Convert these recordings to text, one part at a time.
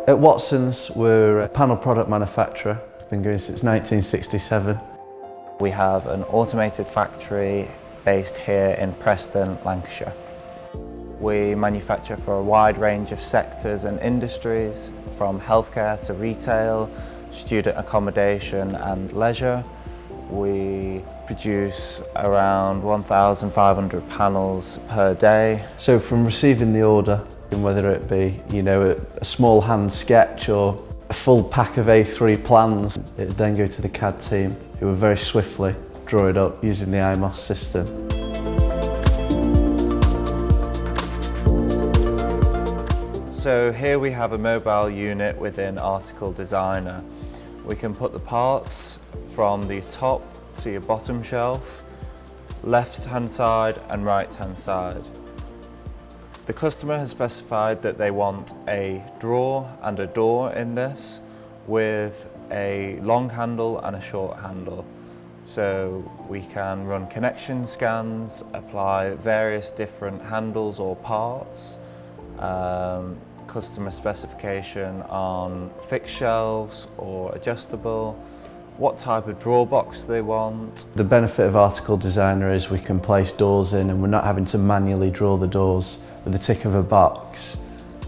At Watson's, we're a panel product manufacturer. We've been going since 1967. We have an automated factory based here in Preston, Lancashire. We manufacture for a wide range of sectors and industries, from healthcare to retail, student accommodation and leisure. We produce around 1,500 panels per day. So from receiving the order, whether it be a small hand sketch or a full pack of A3 plans, it would then go to the CAD team, who would very swiftly draw it up using the imos system. So here we have a mobile unit within Article Designer. We can put the parts from the top to your bottom shelf, left hand side and right hand side. The customer has specified that they want a drawer and a door in this, with a long handle and a short handle. So we can run connection scans, apply various different handles or parts, customer specification on fixed shelves or adjustable, what type of drawer box they want. The benefit of Article Designer is we can place doors in and we're not having to manually draw the doors. With the tick of a box,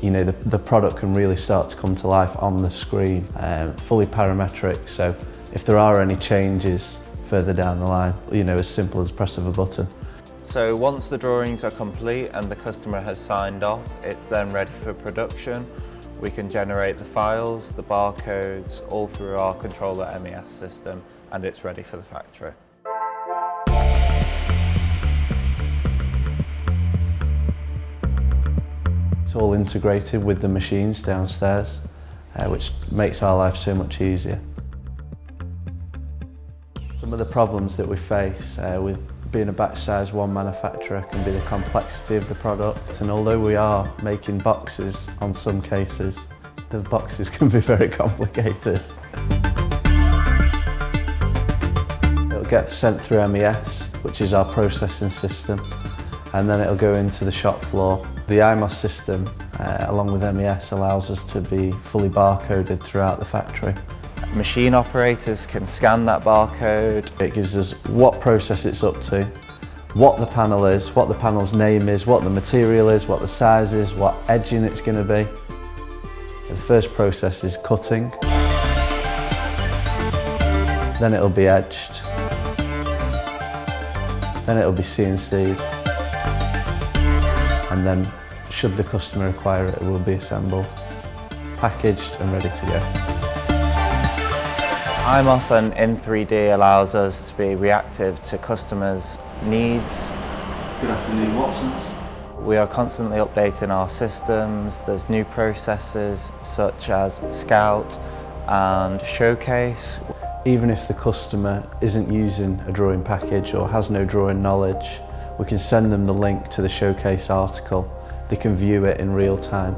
the product can really start to come to life on the screen, fully parametric, so if there are any changes further down the line, as simple as press of a button. So once the drawings are complete and the customer has signed off, it's then ready for production. We can generate the files, the barcodes, all through our controller MES system, and it's ready for the factory. It's all integrated with the machines downstairs, which makes our life so much easier. Some of the problems that we face with being a batch size one manufacturer can be the complexity of the product, and although we are making boxes on some cases, the boxes can be very complicated. It'll get sent through MES, which is our processing system, and then it'll go into the shop floor. The imos system, along with MES, allows us to be fully barcoded throughout the factory. Machine operators can scan that barcode. It gives us what process it's up to, what the panel is, what the panel's name is, what the material is, what the size is, what edging it's going to be. The first process is cutting, then it'll be edged, then it'll be CNC'd, and then, should the customer require it, it will be assembled, packaged and ready to go. imos and in3D allows us to be reactive to customers' needs. Good afternoon, Watson's. We are constantly updating our systems. There's new processes such as Scout and Showcase. Even if the customer isn't using a drawing package or has no drawing knowledge, we can send them the link to the Showcase article. They can view it in real time.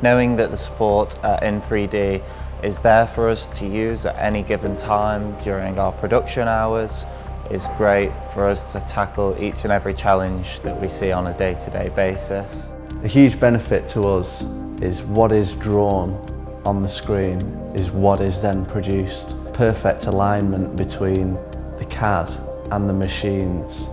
Knowing that the support at in3D is there for us to use at any given time during our production hours is great for us to tackle each and every challenge that we see on a day-to-day basis. A huge benefit to us is what is drawn on the screen is what is then produced. Perfect alignment between the CAD and the machines